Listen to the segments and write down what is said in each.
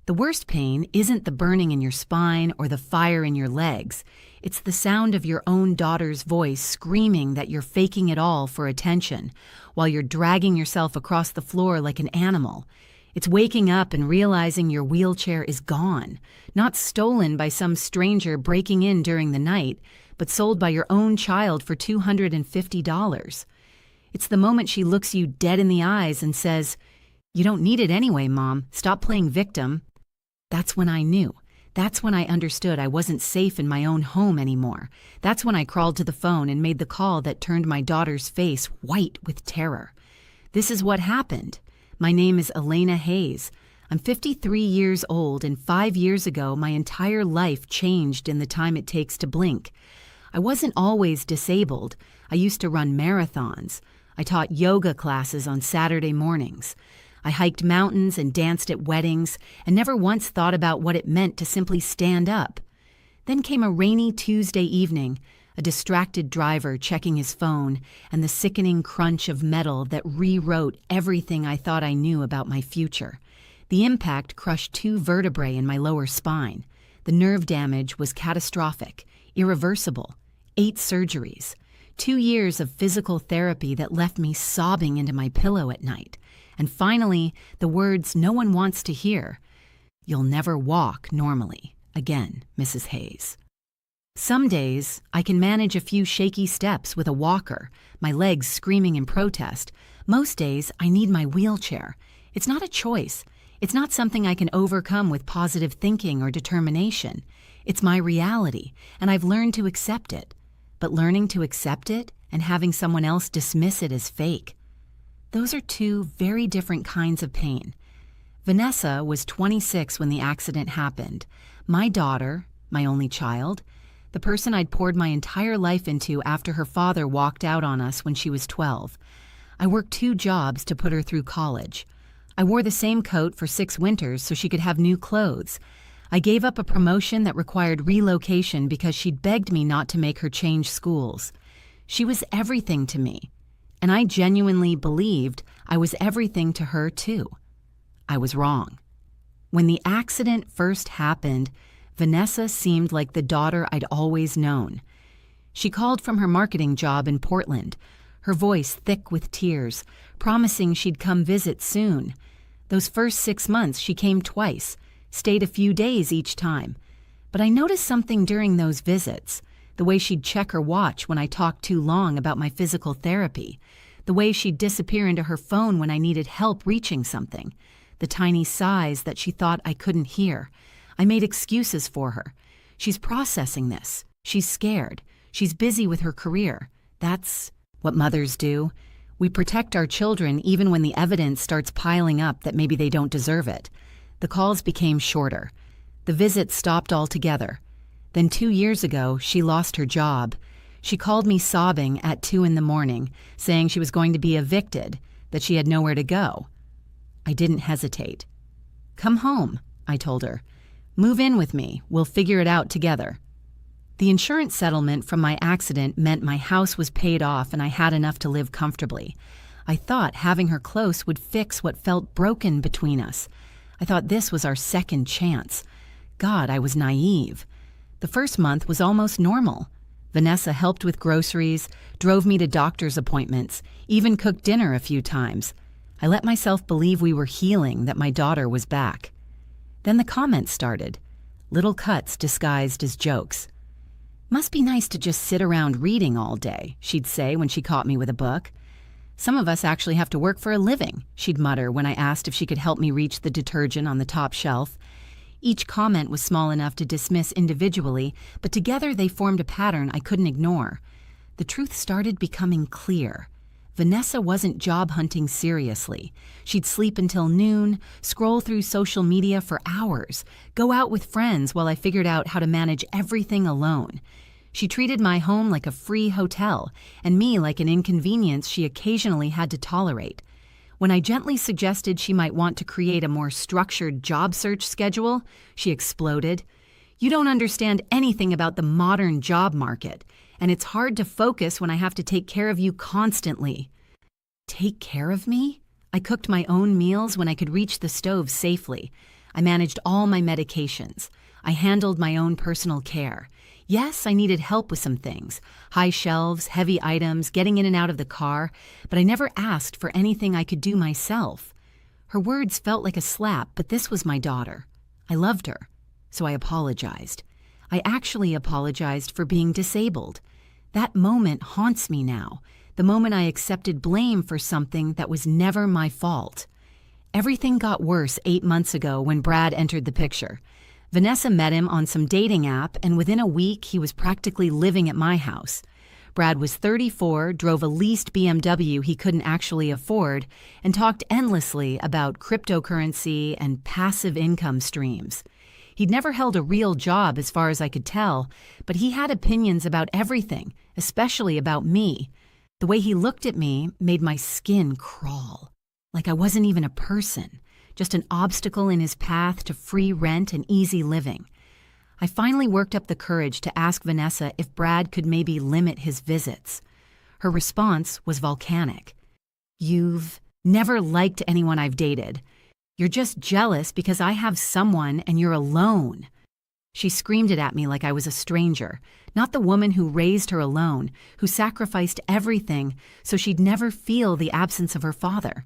The worst pain isn't the burning in your spine or the fire in your legs. It's the sound of your own daughter's voice screaming that you're faking it all for attention, while you're dragging yourself across the floor like an animal. It's waking up and realizing your wheelchair is gone, not stolen by some stranger breaking in during the night, but sold by your own child for $250. It's the moment she looks you dead in the eyes and says, "You don't need it anyway, Mom. Stop playing victim." That's when I knew. That's when I understood I wasn't safe in my own home anymore. That's when I crawled to the phone and made the call that turned my daughter's face white with terror. This is what happened. My name is Elena Hayes. I'm 53 years old, and 5 years ago, my entire life changed in the time it takes to blink. I wasn't always disabled. I used to run marathons. I taught yoga classes on Saturday mornings. I hiked mountains and danced at weddings and never once thought about what it meant to simply stand up. Then came a rainy Tuesday evening, a distracted driver checking his phone, and the sickening crunch of metal that rewrote everything I thought I knew about my future. The impact crushed 2 vertebrae in my lower spine. The nerve damage was catastrophic, irreversible. 8 surgeries. 2 years of physical therapy that left me sobbing into my pillow at night. And finally, the words no one wants to hear. "You'll never walk normally again, Mrs. Hayes." Some days, I can manage a few shaky steps with a walker, my legs screaming in protest. Most days, I need my wheelchair. It's not a choice. It's not something I can overcome with positive thinking or determination. It's my reality, and I've learned to accept it. But learning to accept it and having someone else dismiss it as fake, those are 2 very different kinds of pain. Vanessa was 26 when the accident happened. My daughter, my only child, the person I'd poured my entire life into after her father walked out on us when she was 12. I worked 2 jobs to put her through college. I wore the same coat for 6 winters so she could have new clothes. I gave up a promotion that required relocation because she'd begged me not to make her change schools. She was everything to me. And I genuinely believed I was everything to her, too. I was wrong. When the accident first happened, Vanessa seemed like the daughter I'd always known. She called from her marketing job in Portland, her voice thick with tears, promising she'd come visit soon. Those first 6 months, she came twice, stayed a few days each time. But I noticed something during those visits. The way she'd check her watch when I talked too long about my physical therapy, the way she'd disappear into her phone when I needed help reaching something, the tiny sighs that she thought I couldn't hear. I made excuses for her. She's processing this. She's scared. She's busy with her career. That's what mothers do. We protect our children even when the evidence starts piling up that maybe they don't deserve it. The calls became shorter. The visits stopped altogether. Then 2 years ago, she lost her job. She called me sobbing at 2 a.m, saying she was going to be evicted, that she had nowhere to go. I didn't hesitate. "Come home," I told her. "Move in with me. We'll figure it out together." The insurance settlement from my accident meant my house was paid off and I had enough to live comfortably. I thought having her close would fix what felt broken between us. I thought this was our second chance. God, I was naive. The first month was almost normal. Vanessa helped with groceries, drove me to doctor's appointments, even cooked dinner a few times. I let myself believe we were healing, that my daughter was back. Then the comments started. Little cuts disguised as jokes. "Must be nice to just sit around reading all day," she'd say when she caught me with a book. "Some of us actually have to work for a living," she'd mutter when I asked if she could help me reach the detergent on the top shelf. Each comment was small enough to dismiss individually, but together they formed a pattern I couldn't ignore. The truth started becoming clear. Vanessa wasn't job hunting seriously. She'd sleep until noon, scroll through social media for hours, go out with friends while I figured out how to manage everything alone. She treated my home like a free hotel, and me like an inconvenience she occasionally had to tolerate. When I gently suggested she might want to create a more structured job search schedule, she exploded. "You don't understand anything about the modern job market, and it's hard to focus when I have to take care of you constantly." Take care of me? I cooked my own meals when I could reach the stove safely. I managed all my medications. I handled my own personal care. Yes, I needed help with some things, high shelves, heavy items, getting in and out of the car, but I never asked for anything I could do myself. Her words felt like a slap, but this was my daughter. I loved her, so I apologized. I actually apologized for being disabled. That moment haunts me now, the moment I accepted blame for something that was never my fault. Everything got worse 8 months ago when Brad entered the picture. Vanessa met him on some dating app, and within a week he was practically living at my house. Brad was 34, drove a leased BMW he couldn't actually afford, and talked endlessly about cryptocurrency and passive income streams. He'd never held a real job as far as I could tell, but he had opinions about everything, especially about me. The way he looked at me made my skin crawl, like I wasn't even a person, just an obstacle in his path to free rent and easy living. I finally worked up the courage to ask Vanessa if Brad could maybe limit his visits. Her response was volcanic. "You've never liked anyone I've dated. You're just jealous because I have someone and you're alone." She screamed it at me like I was a stranger, not the woman who raised her alone, who sacrificed everything so she'd never feel the absence of her father.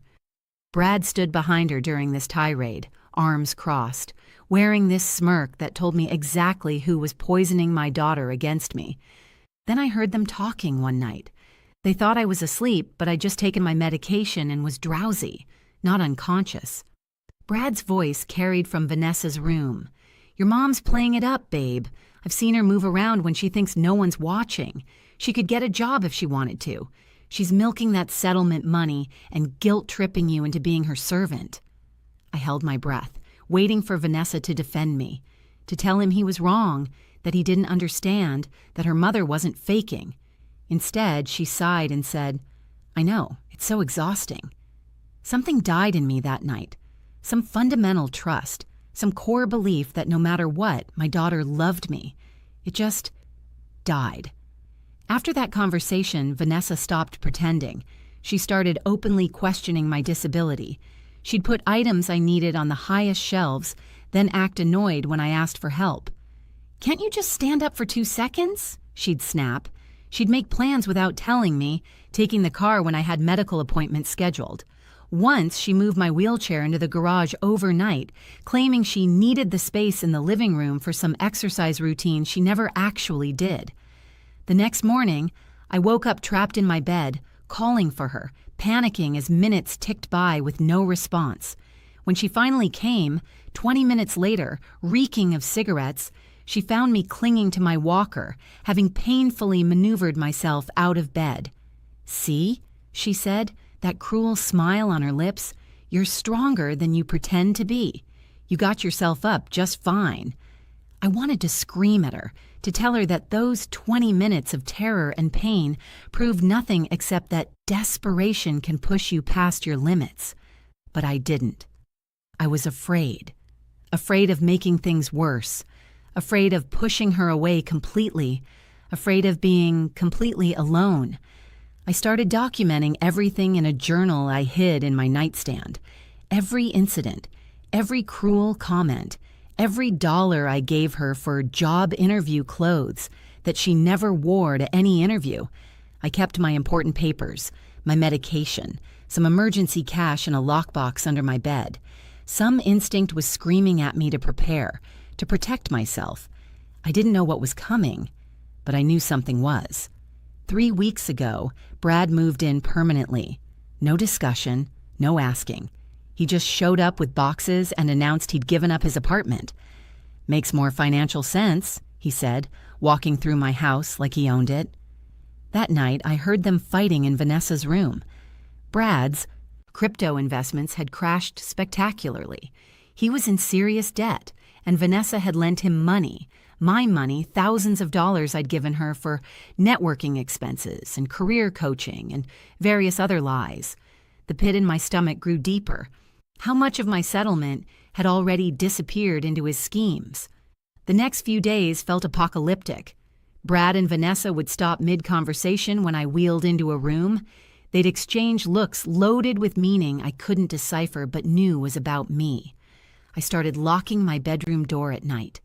Brad stood behind her during this tirade, arms crossed, wearing this smirk that told me exactly who was poisoning my daughter against me. Then I heard them talking one night. They thought I was asleep, but I'd just taken my medication and was drowsy, not unconscious. Brad's voice carried from Vanessa's room. "Your mom's playing it up, babe. I've seen her move around when she thinks no one's watching. She could get a job if she wanted to. She's milking that settlement money and guilt-tripping you into being her servant." I held my breath, waiting for Vanessa to defend me, to tell him he was wrong, that he didn't understand, that her mother wasn't faking. Instead, she sighed and said, "I know, it's so exhausting." Something died in me that night. Some fundamental trust, some core belief that no matter what, my daughter loved me. It just died. After that conversation, Vanessa stopped pretending. She started openly questioning my disability. She'd put items I needed on the highest shelves, then act annoyed when I asked for help. "Can't you just stand up for 2 seconds?" she'd snap. She'd make plans without telling me, taking the car when I had medical appointments scheduled. Once, she moved my wheelchair into the garage overnight, claiming she needed the space in the living room for some exercise routine she never actually did. The next morning, I woke up trapped in my bed, calling for her, panicking as minutes ticked by with no response. When she finally came, 20 minutes later, reeking of cigarettes, she found me clinging to my walker, having painfully maneuvered myself out of bed. "See," she said, that cruel smile on her lips, "you're stronger than you pretend to be. You got yourself up just fine." I wanted to scream at her, to tell her that those 20 minutes of terror and pain proved nothing except that desperation can push you past your limits. But I didn't. I was afraid. Afraid of making things worse. Afraid of pushing her away completely. Afraid of being completely alone. I started documenting everything in a journal I hid in my nightstand. Every incident, every cruel comment, every dollar I gave her for job interview clothes that she never wore to any interview. I kept my important papers, my medication, some emergency cash in a lockbox under my bed. Some instinct was screaming at me to prepare, to protect myself. I didn't know what was coming, but I knew something was. 3 weeks ago, Brad moved in permanently. No discussion, no asking. He just showed up with boxes and announced he'd given up his apartment. "Makes more financial sense," he said, walking through my house like he owned it. That night, I heard them fighting in Vanessa's room. Brad's crypto investments had crashed spectacularly. He was in serious debt, and Vanessa had lent him money, my money, thousands of dollars I'd given her for networking expenses and career coaching and various other lies. The pit in my stomach grew deeper. How much of my settlement had already disappeared into his schemes? The next few days felt apocalyptic. Brad and Vanessa would stop mid-conversation when I wheeled into a room. They'd exchange looks loaded with meaning I couldn't decipher but knew was about me. I started locking my bedroom door at night.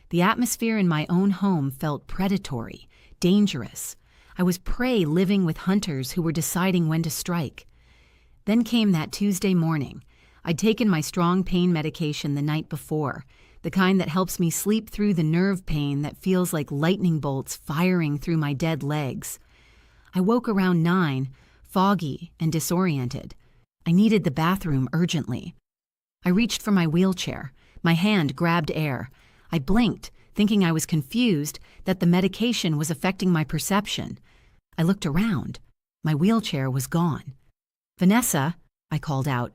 The atmosphere in my own home felt predatory, dangerous. I was prey living with hunters who were deciding when to strike. Then came that Tuesday morning. I'd taken my strong pain medication the night before, the kind that helps me sleep through the nerve pain that feels like lightning bolts firing through my dead legs. I woke around 9, foggy and disoriented. I needed the bathroom urgently. I reached for my wheelchair. My hand grabbed air. I blinked, thinking I was confused that the medication was affecting my perception. I looked around. My wheelchair was gone. "Vanessa," I called out.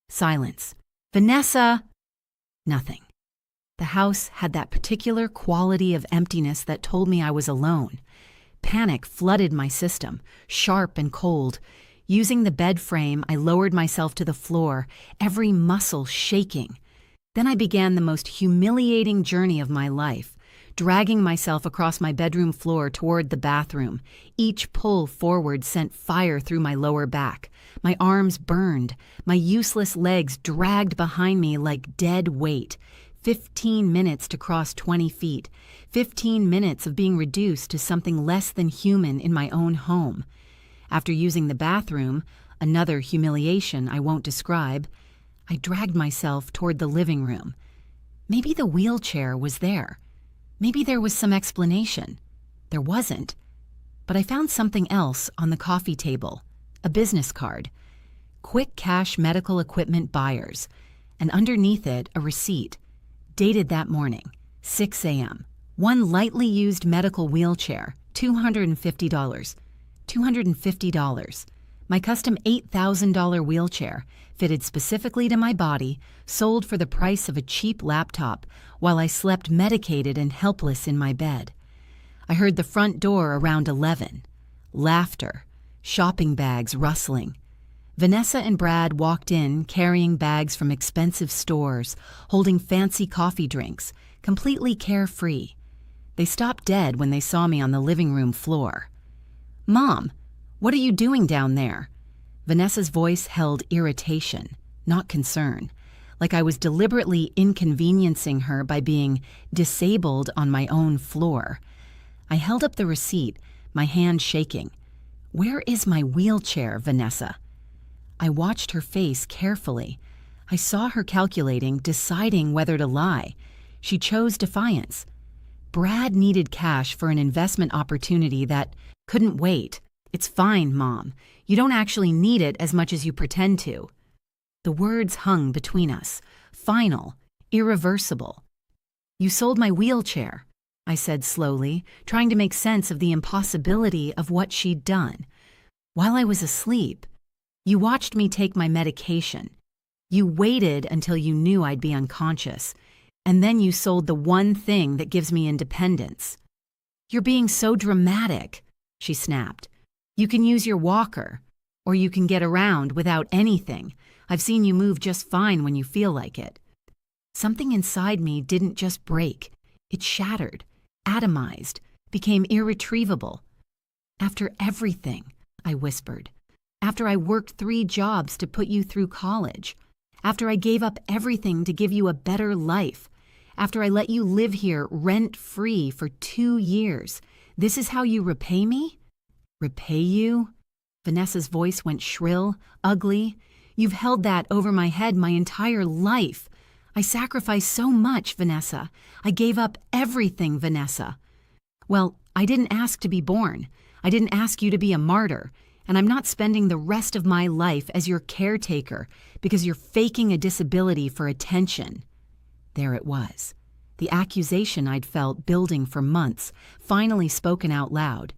Silence. "Vanessa!" Nothing. The house had that particular quality of emptiness that told me I was alone. Panic flooded my system, sharp and cold. Using the bed frame, I lowered myself to the floor, every muscle shaking. Then I began the most humiliating journey of my life, dragging myself across my bedroom floor toward the bathroom. Each pull forward sent fire through my lower back. My arms burned, my useless legs dragged behind me like dead weight. 15 minutes to cross 20 feet. 15 minutes of being reduced to something less than human in my own home. After using the bathroom, another humiliation I won't describe, I dragged myself toward the living room. Maybe the wheelchair was there. Maybe there was some explanation. There wasn't. But I found something else on the coffee table, a business card. Quick cash medical equipment buyers, and underneath it a receipt, dated that morning, 6 a.m. One lightly used medical wheelchair, $250. $250. My custom $8,000 wheelchair, fitted specifically to my body, sold for the price of a cheap laptop while I slept medicated and helpless in my bed. I heard the front door around 11. Laughter. Shopping bags rustling. Vanessa and Brad walked in carrying bags from expensive stores, holding fancy coffee drinks, completely carefree. They stopped dead when they saw me on the living room floor. "Mom, what are you doing down there?" Vanessa's voice held irritation, not concern, like I was deliberately inconveniencing her by being disabled on my own floor. I held up the receipt, my hand shaking. "Where is my wheelchair, Vanessa?" I watched her face carefully. I saw her calculating, deciding whether to lie. She chose defiance. Brad needed cash for an investment opportunity that couldn't wait. "It's fine, Mom. You don't actually need it as much as you pretend to." The words hung between us, final, irreversible. "You sold my wheelchair," I said slowly, trying to make sense of the impossibility of what she'd done. "While I was asleep. You watched me take my medication. You waited until you knew I'd be unconscious, and then you sold the one thing that gives me independence." "You're being so dramatic," she snapped. "You can use your walker, or you can get around without anything. I've seen you move just fine when you feel like it." Something inside me didn't just break. It shattered, atomized, became irretrievable. "After everything," I whispered. "After I worked 3 jobs to put you through college. After I gave up everything to give you a better life. After I let you live here rent-free for 2 years. This is how you repay me?" "Repay you?" Vanessa's voice went shrill, ugly. "You've held that over my head my entire life. I sacrificed so much, Vanessa. I gave up everything, Vanessa." "Well, I didn't ask to be born. I didn't ask you to be a martyr. And I'm not spending the rest of my life as your caretaker because you're faking a disability for attention." There it was. The accusation I'd felt building for months, finally spoken out loud.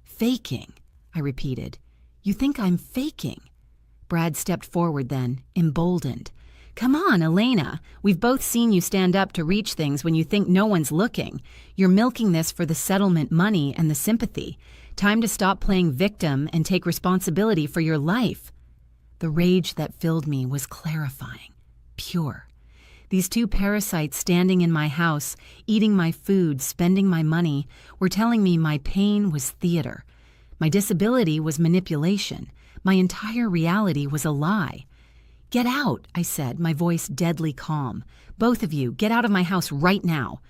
"Faking," I repeated. "You think I'm faking?" Brad stepped forward then, emboldened. "Come on, Elena. We've both seen you stand up to reach things when you think no one's looking. You're milking this for the settlement money and the sympathy. Time to stop playing victim and take responsibility for your life." The rage that filled me was clarifying, pure. These 2 parasites standing in my house, eating my food, spending my money, were telling me my pain was theater. My disability was manipulation. My entire reality was a lie. "Get out," I said, my voice deadly calm. "Both of you, get out of my house right now."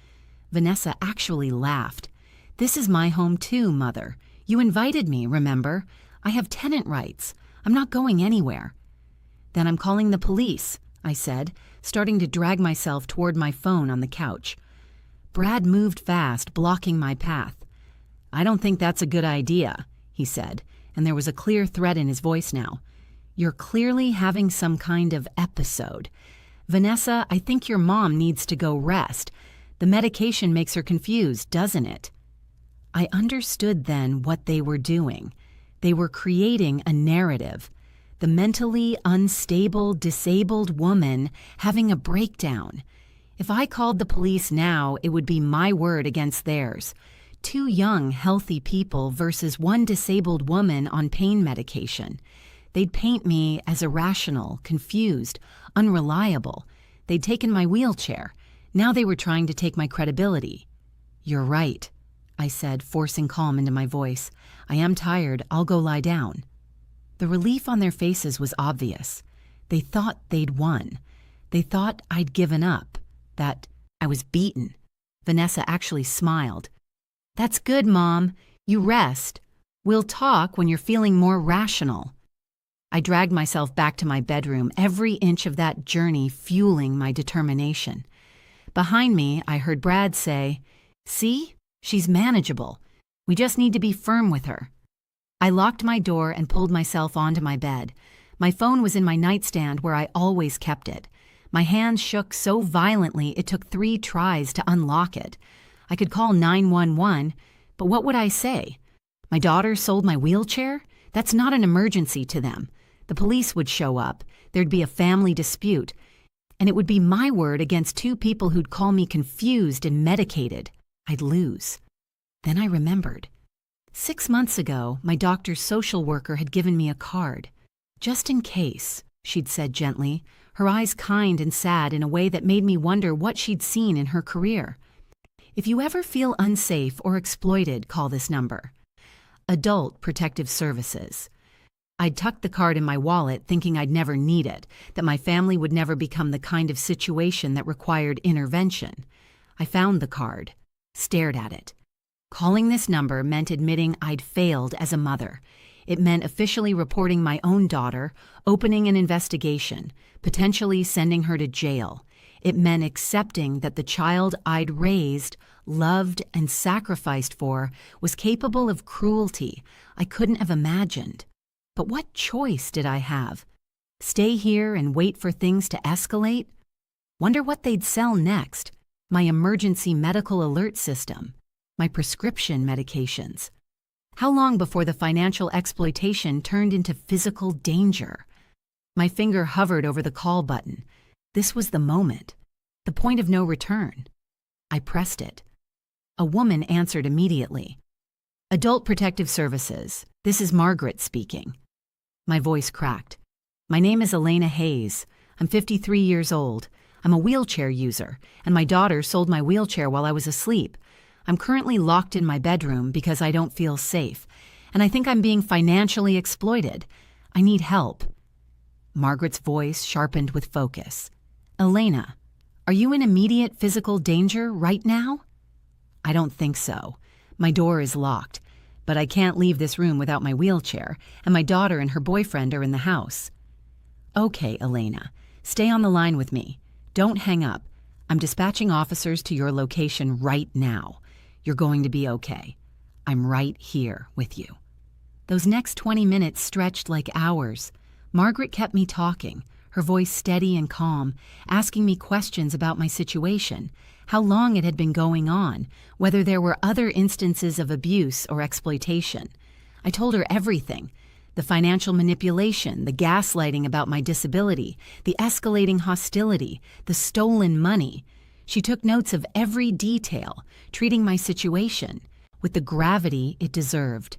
Vanessa actually laughed. "This is my home too, Mother. You invited me, remember? I have tenant rights. I'm not going anywhere." "Then I'm calling the police," I said, starting to drag myself toward my phone on the couch. Brad moved fast, blocking my path. "I don't think that's a good idea," he said, and there was a clear threat in his voice now. "You're clearly having some kind of episode. Vanessa, I think your mom needs to go rest. The medication makes her confused, doesn't it?" I understood then what they were doing. They were creating a narrative. The mentally unstable, disabled woman having a breakdown. If I called the police now, it would be my word against theirs. Two young, healthy people versus one disabled woman on pain medication. They'd paint me as irrational, confused, unreliable. They'd taken my wheelchair. Now they were trying to take my credibility. "You're right," I said, forcing calm into my voice. "I am tired. I'll go lie down." The relief on their faces was obvious. They thought they'd won. They thought I'd given up, that I was beaten. Vanessa actually smiled. "That's good, Mom. You rest. We'll talk when you're feeling more rational." I dragged myself back to my bedroom, every inch of that journey fueling my determination. Behind me, I heard Brad say, "See? She's manageable. We just need to be firm with her." I locked my door and pulled myself onto my bed. My phone was in my nightstand where I always kept it. My hands shook so violently it took 3 tries to unlock it. I could call 911, but what would I say? My daughter sold my wheelchair? That's not an emergency to them. The police would show up. There'd be a family dispute. And it would be my word against 2 people who'd call me confused and medicated. I'd lose. Then I remembered. 6 months ago, my doctor's social worker had given me a card. "Just in case," she'd said gently, her eyes kind and sad in a way that made me wonder what she'd seen in her career. "If you ever feel unsafe or exploited, call this number. Adult Protective Services." I'd tucked the card in my wallet thinking I'd never need it, that my family would never become the kind of situation that required intervention. I found the card, stared at it. Calling this number meant admitting I'd failed as a mother. It meant officially reporting my own daughter, opening an investigation, potentially sending her to jail. It meant accepting that the child I'd raised, loved, and sacrificed for was capable of cruelty I couldn't have imagined. But what choice did I have? Stay here and wait for things to escalate? Wonder what they'd sell next. My emergency medical alert system. My prescription medications. How long before the financial exploitation turned into physical danger? My finger hovered over the call button. This was the moment. The point of no return. I pressed it. A woman answered immediately. "Adult Protective Services. This is Margaret speaking." My voice cracked. "My name is Elena Hayes. I'm 53 years old. I'm a wheelchair user, and my daughter sold my wheelchair while I was asleep. I'm currently locked in my bedroom because I don't feel safe, and I think I'm being financially exploited. I need help." Margaret's voice sharpened with focus. "Elena, are you in immediate physical danger right now?" "I don't think so. My door is locked, but I can't leave this room without my wheelchair, and my daughter and her boyfriend are in the house." "Okay, Elena, stay on the line with me. Don't hang up. I'm dispatching officers to your location right now. You're going to be okay. I'm right here with you." Those next 20 minutes stretched like hours. Margaret kept me talking, her voice steady and calm, asking me questions about my situation, how long it had been going on, whether there were other instances of abuse or exploitation. I told her everything. The financial manipulation, the gaslighting about my disability, the escalating hostility, the stolen money. She took notes of every detail, treating my situation with the gravity it deserved.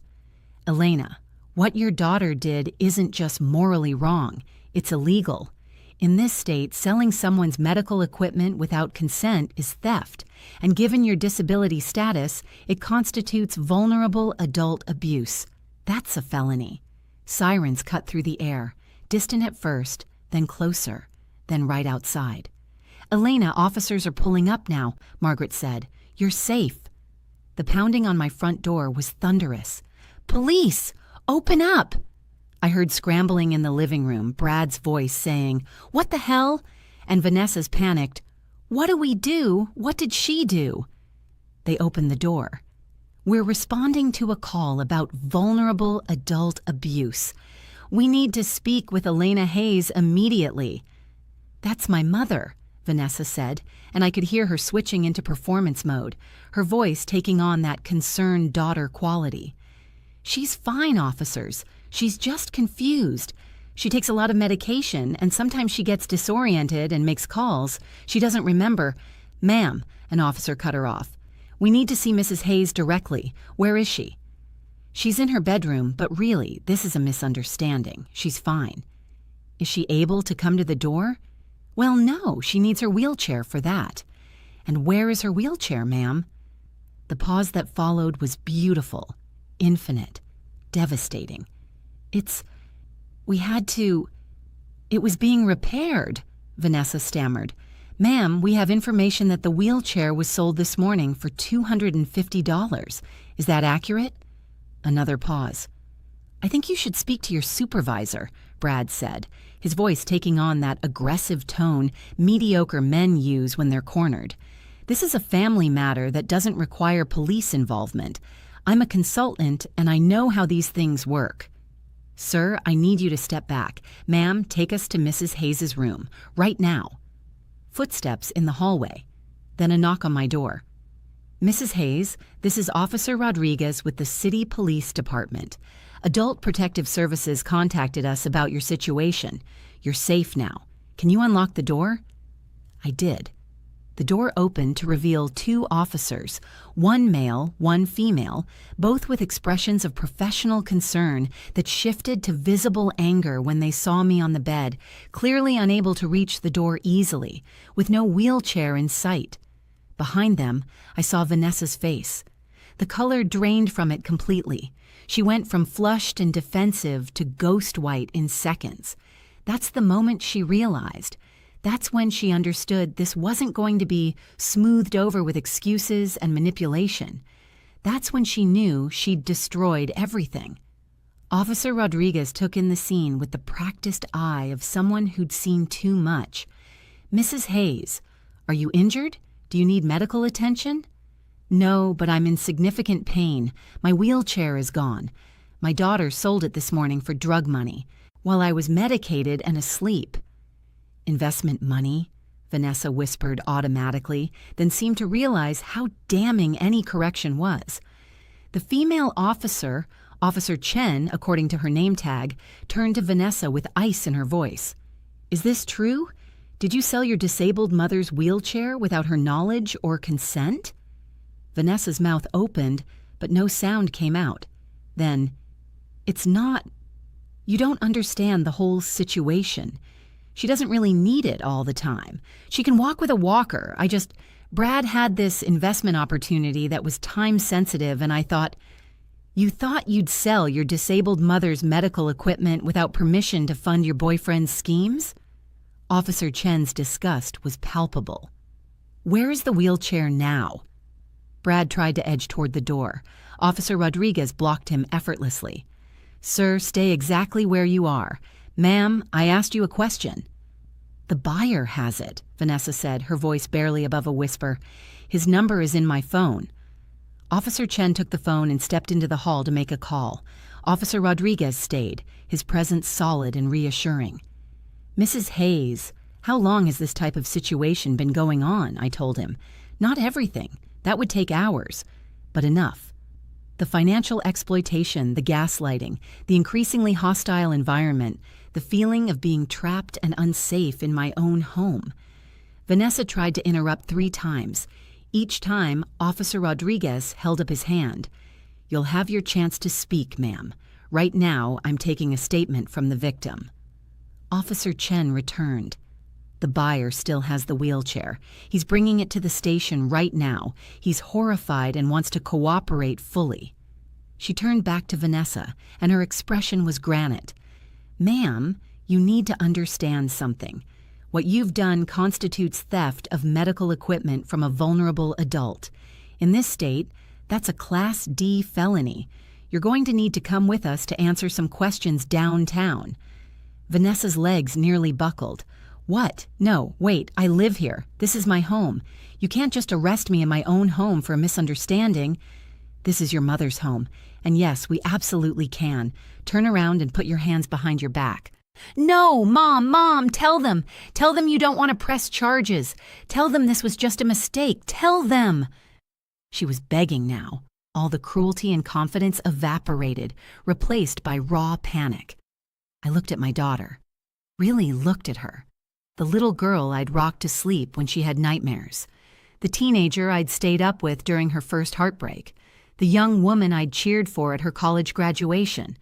"Elena, what your daughter did isn't just morally wrong, it's illegal. In this state, selling someone's medical equipment without consent is theft, and given your disability status, it constitutes vulnerable adult abuse. That's a felony." Sirens cut through the air, distant at first, then closer, then right outside. "Elena, officers are pulling up now," Margaret said. "You're safe." The pounding on my front door was thunderous. "Police! Open up!" I heard scrambling in the living room, Brad's voice saying, "What the hell?" And Vanessa's panicked, "What do we do? What did she do?" They opened the door. "We're responding to a call about vulnerable adult abuse. We need to speak with Elena Hayes immediately." "That's my mother," Vanessa said, and I could hear her switching into performance mode, her voice taking on that concerned daughter quality. "She's fine, officers. She's just confused. She takes a lot of medication, and sometimes she gets disoriented and makes calls. She doesn't remember." "Ma'am," an officer cut her off. "We need to see Mrs. Hayes directly. Where is she?" "She's in her bedroom, but really, this is a misunderstanding. She's fine." "Is she able to come to the door?" "Well, no, she needs her wheelchair for that." "And where is her wheelchair, ma'am?" The pause that followed was beautiful, infinite, devastating. It was being repaired," Vanessa stammered. "Ma'am, we have information that the wheelchair was sold this morning for $250. Is that accurate?" Another pause. "I think you should speak to your supervisor," Brad said, his voice taking on that aggressive tone mediocre men use when they're cornered. "This is a family matter that doesn't require police involvement. I'm a consultant, and I know how these things work." "Sir, I need you to step back. Ma'am, take us to Mrs. Hayes' room, right now." Footsteps in the hallway. Then a knock on my door. "Mrs. Hayes, this is Officer Rodriguez with the City Police Department. Adult Protective Services contacted us about your situation. You're safe now. Can you unlock the door?" I did. The door opened to reveal two officers, one male, one female, both with expressions of professional concern that shifted to visible anger when they saw me on the bed, clearly unable to reach the door easily, with no wheelchair in sight. Behind them, I saw Vanessa's face. The color drained from it completely. She went from flushed and defensive to ghost white in seconds. That's the moment she realized. That's when she understood this wasn't going to be smoothed over with excuses and manipulation. That's when she knew she'd destroyed everything. Officer Rodriguez took in the scene with the practiced eye of someone who'd seen too much. "Mrs. Hayes, are you injured? Do you need medical attention?" "No, but I'm in significant pain. My wheelchair is gone. My daughter sold it this morning for drug money, while I was medicated and asleep." "Investment money?" Vanessa whispered automatically, then seemed to realize how damning any correction was. The female officer, Officer Chen, according to her name tag, turned to Vanessa with ice in her voice. "Is this true? Did you sell your disabled mother's wheelchair without her knowledge or consent?" Vanessa's mouth opened, but no sound came out. Then, "It's not... You don't understand the whole situation. She doesn't really need it all the time. She can walk with a walker. Brad had this investment opportunity that was time sensitive, and I thought..." "You thought you'd sell your disabled mother's medical equipment without permission to fund your boyfriend's schemes?" Officer Chen's disgust was palpable. "Where is the wheelchair now?" Brad tried to edge toward the door. Officer Rodriguez blocked him effortlessly. "Sir, stay exactly where you are. Ma'am, I asked you a question." "The buyer has it," Vanessa said, her voice barely above a whisper. "His number is in my phone." Officer Chen took the phone and stepped into the hall to make a call. Officer Rodriguez stayed, his presence solid and reassuring. "Mrs. Hayes, how long has this type of situation been going on?" I told him. "Not everything. That would take hours. But enough. The financial exploitation, the gaslighting, the increasingly hostile environment, the feeling of being trapped and unsafe in my own home." Vanessa tried to interrupt 3 times. Each time, Officer Rodriguez held up his hand. "You'll have your chance to speak, ma'am. Right now, I'm taking a statement from the victim." Officer Chen returned. "The buyer still has the wheelchair. He's bringing it to the station right now. He's horrified and wants to cooperate fully." She turned back to Vanessa, and her expression was granite. "Ma'am, You need to understand something. What you've done constitutes theft of medical equipment from a vulnerable adult. In this state, that's a Class D felony. You're going to need to come with us to answer some questions downtown." Vanessa's legs nearly buckled. "What? No, wait, I live here. This is my home. You can't just arrest me in my own home for a misunderstanding." "This is your mother's home. And yes, we absolutely can. Turn around and put your hands behind your back." "No, Mom, tell them. Tell them you don't want to press charges. Tell them this was just a mistake. Tell them." She was begging now. All the cruelty and confidence evaporated, replaced by raw panic. I looked at my daughter. Really looked at her. The little girl I'd rocked to sleep when she had nightmares. The teenager I'd stayed up with during her first heartbreak. The young woman I'd cheered for at her college graduation.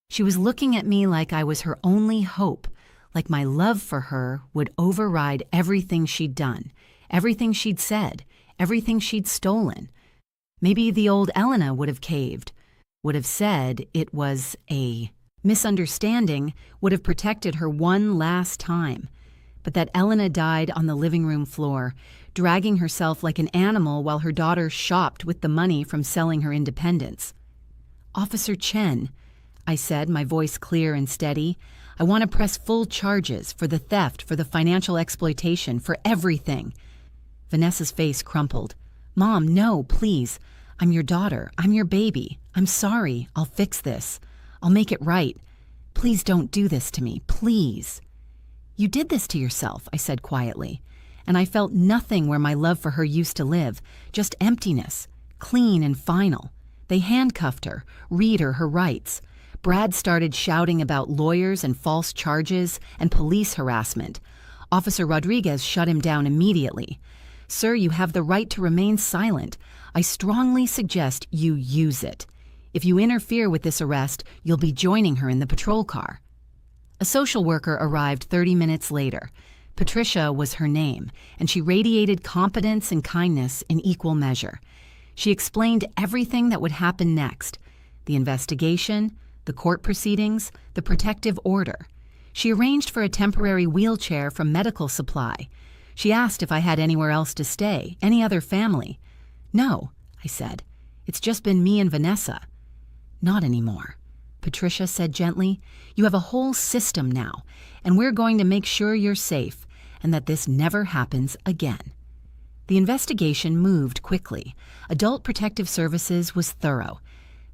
She was looking at me like I was her only hope, like my love for her would override everything she'd done, everything she'd said, everything she'd stolen. Maybe the old Elena would have caved, would have said it was a misunderstanding, would have protected her one last time. But that Elena died on the living room floor, dragging herself like an animal while her daughter shopped with the money from selling her independence. "Officer Chen," I said, my voice clear and steady, "I want to press full charges for the theft, for the financial exploitation, for everything." Vanessa's face crumpled. "Mom, no, please. I'm your daughter. I'm your baby. I'm sorry. I'll fix this. I'll make it right. Please don't do this to me. Please." "You did this to yourself," I said quietly, and I felt nothing where my love for her used to live, just emptiness, clean and final. They handcuffed her, read her rights. Brad started shouting about lawyers and false charges and police harassment. Officer Rodriguez shut him down immediately. "Sir, you have the right to remain silent. I strongly suggest you use it. If you interfere with this arrest, you'll be joining her in the patrol car." A social worker arrived 30 minutes later. Patricia was her name, and she radiated competence and kindness in equal measure. She explained everything that would happen next: the investigation, the court proceedings, the protective order. She arranged for a temporary wheelchair from medical supply. She asked if I had anywhere else to stay, any other family. "No," I said. "It's just been me and Vanessa." "Not anymore," Patricia said gently. "You have a whole system now, and we're going to make sure you're safe and that this never happens again." The investigation moved quickly. Adult Protective Services was thorough.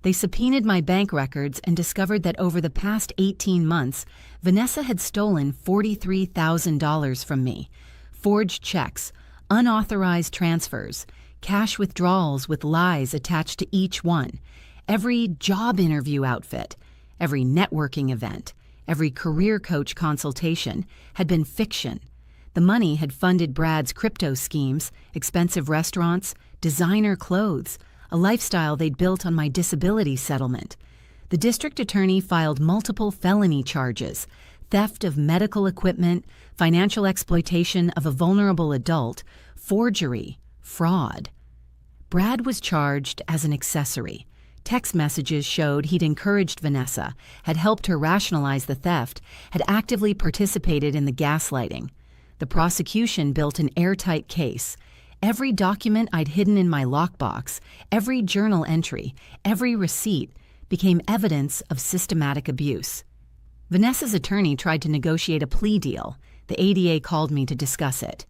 They subpoenaed my bank records and discovered that over the past 18 months, Vanessa had stolen $43,000 from me. Forged checks, unauthorized transfers, cash withdrawals with lies attached to each one, every job interview outfit, every networking event, every career coach consultation had been fiction. The money had funded Brad's crypto schemes, expensive restaurants, designer clothes, a lifestyle they'd built on my disability settlement. The district attorney filed multiple felony charges: theft of medical equipment, financial exploitation of a vulnerable adult, forgery, fraud. Brad was charged as an accessory. Text messages showed he'd encouraged Vanessa, had helped her rationalize the theft, had actively participated in the gaslighting. The prosecution built an airtight case. Every document I'd hidden in my lockbox, every journal entry, every receipt became evidence of systematic abuse. Vanessa's attorney tried to negotiate a plea deal. The ADA called me to discuss it.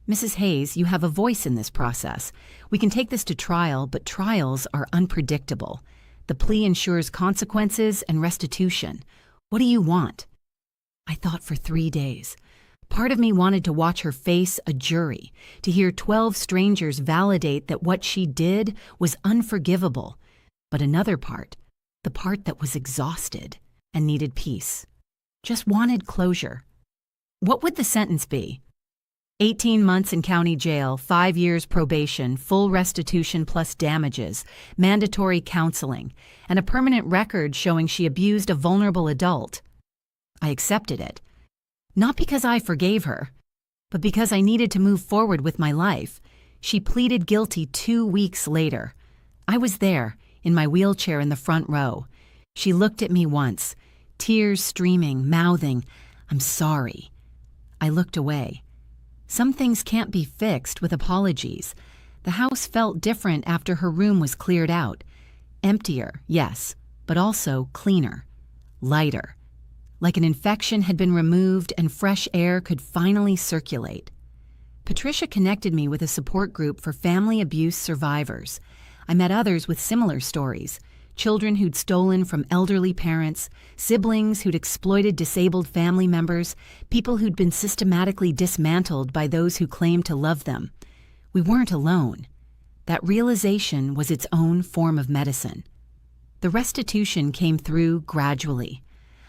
"Mrs. Hayes, you have a voice in this process. We can take this to trial, but trials are unpredictable. The plea ensures consequences and restitution. What do you want?" I thought for 3 days. Part of me wanted to watch her face a jury, to hear 12 strangers validate that what she did was unforgivable. But another part, the part that was exhausted and needed peace, just wanted closure. What would the sentence be? 18 months in county jail, 5 years probation, full restitution plus damages, mandatory counseling, and a permanent record showing she abused a vulnerable adult. I accepted it. Not because I forgave her, but because I needed to move forward with my life. She pleaded guilty 2 weeks later. I was there, in my wheelchair in the front row. She looked at me once, tears streaming, mouthing, I'm sorry." I looked away. Some things can't be fixed with apologies. The house felt different after her room was cleared out. Emptier, yes, but also cleaner, lighter. Like an infection had been removed and fresh air could finally circulate. Patricia connected me with a support group for family abuse survivors. I met others with similar stories. Children who'd stolen from elderly parents, siblings who'd exploited disabled family members, people who'd been systematically dismantled by those who claimed to love them. We weren't alone. That realization was its own form of medicine. The restitution came through gradually.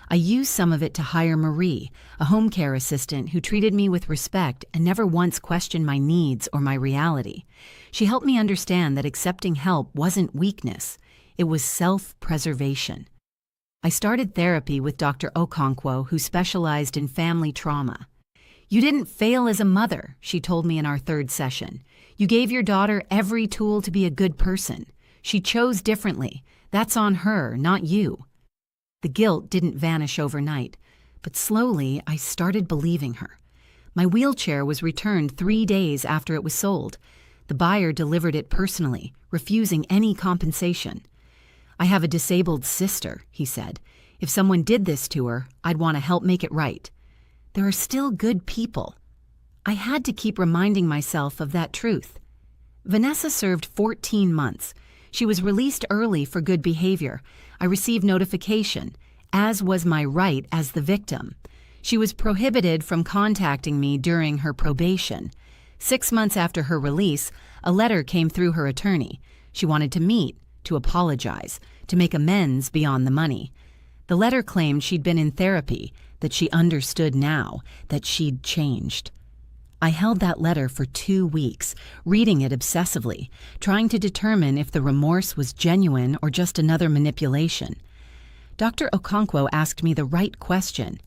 I used some of it to hire Marie, a home care assistant who treated me with respect and never once questioned my needs or my reality. She helped me understand that accepting help wasn't weakness. It was self-preservation. I started therapy with Dr. Okonkwo, who specialized in family trauma. "You didn't fail as a mother," she told me in our third session. "You gave your daughter every tool to be a good person. She chose differently. That's on her, not you." The guilt didn't vanish overnight, but slowly I started believing her. My wheelchair was returned 3 days after it was sold. The buyer delivered it personally, refusing any compensation. "I have a disabled sister," he said. "If someone did this to her, I'd want to help make it right." There are still good people. I had to keep reminding myself of that truth. Vanessa served 14 months. She was released early for good behavior. I received notification, as was my right as the victim. She was prohibited from contacting me during her probation. 6 months after her release, a letter came through her attorney. She wanted to meet, to apologize, to make amends beyond the money. The letter claimed she'd been in therapy, that she understood now, that she'd changed. I held that letter for 2 weeks, reading it obsessively, trying to determine if the remorse was genuine or just another manipulation. Dr. Okonkwo asked me the right question.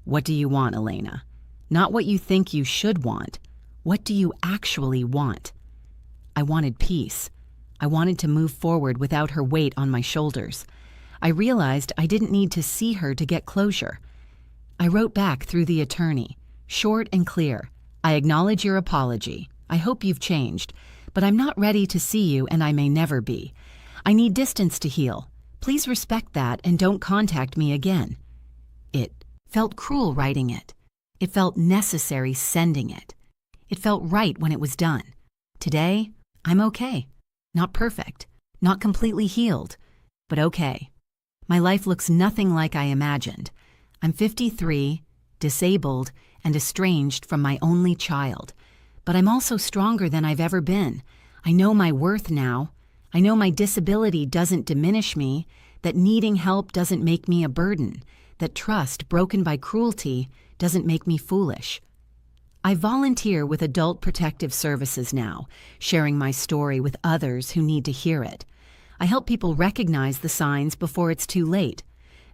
"What do you want, Elena? Not what you think you should want. What do you actually want?" I wanted peace. I wanted to move forward without her weight on my shoulders. I realized I didn't need to see her to get closure. I wrote back through the attorney, short and clear. "I acknowledge your apology. I hope you've changed, but I'm not ready to see you and I may never be. I need distance to heal. Please respect that and don't contact me again." It felt cruel writing it. It felt necessary sending it. It felt right when it was done. Today, I'm okay. Not perfect, not completely healed, but okay. My life looks nothing like I imagined. I'm 53, disabled, and estranged from my only child. But I'm also stronger than I've ever been. I know my worth now. I know my disability doesn't diminish me, that needing help doesn't make me a burden, that trust broken by cruelty doesn't make me foolish. I volunteer with Adult Protective Services now, sharing my story with others who need to hear it. I help people recognize the signs before it's too late.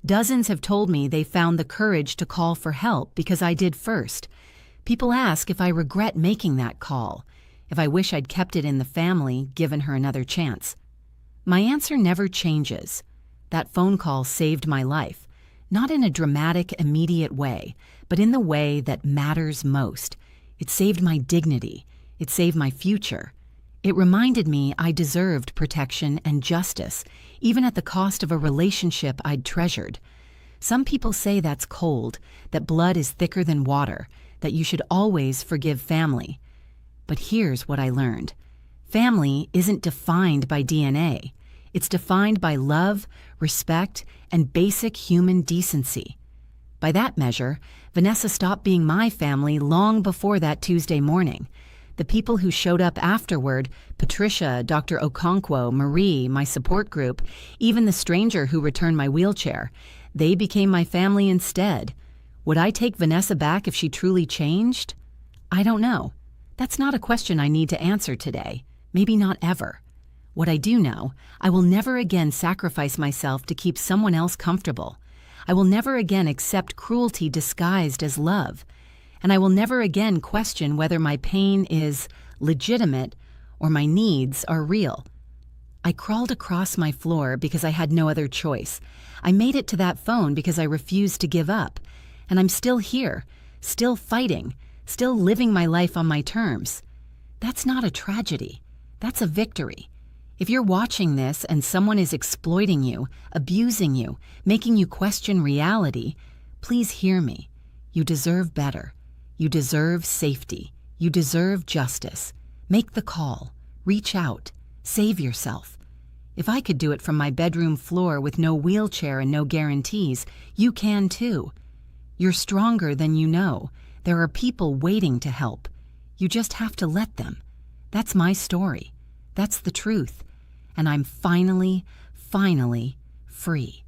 Dozens have told me they found the courage to call for help because I did first. People ask if I regret making that call, if I wish I'd kept it in the family, given her another chance. My answer never changes. That phone call saved my life, not in a dramatic, immediate way, but in the way that matters most. It saved my dignity. It saved my future. It reminded me I deserved protection and justice, even at the cost of a relationship I'd treasured. Some people say that's cold, that blood is thicker than water, that you should always forgive family. But here's what I learned. Family isn't defined by DNA. It's defined by love, respect, and basic human decency. By that measure, Vanessa stopped being my family long before that Tuesday morning. The people who showed up afterward, Patricia, Dr. Okonkwo, Marie, my support group, even the stranger who returned my wheelchair, they became my family instead. Would I take Vanessa back if she truly changed? I don't know. That's not a question I need to answer today. Maybe not ever. What I do know, I will never again sacrifice myself to keep someone else comfortable. I will never again accept cruelty disguised as love. And I will never again question whether my pain is legitimate or my needs are real. I crawled across my floor because I had no other choice. I made it to that phone because I refused to give up. And I'm still here, still fighting, still living my life on my terms. That's not a tragedy. That's a victory. If you're watching this and someone is exploiting you, abusing you, making you question reality, please hear me. You deserve better. You deserve safety. You deserve justice. Make the call. Reach out. Save yourself. If I could do it from my bedroom floor with no wheelchair and no guarantees, you can too. You're stronger than you know. There are people waiting to help. You just have to let them. That's my story. That's the truth. And I'm finally free.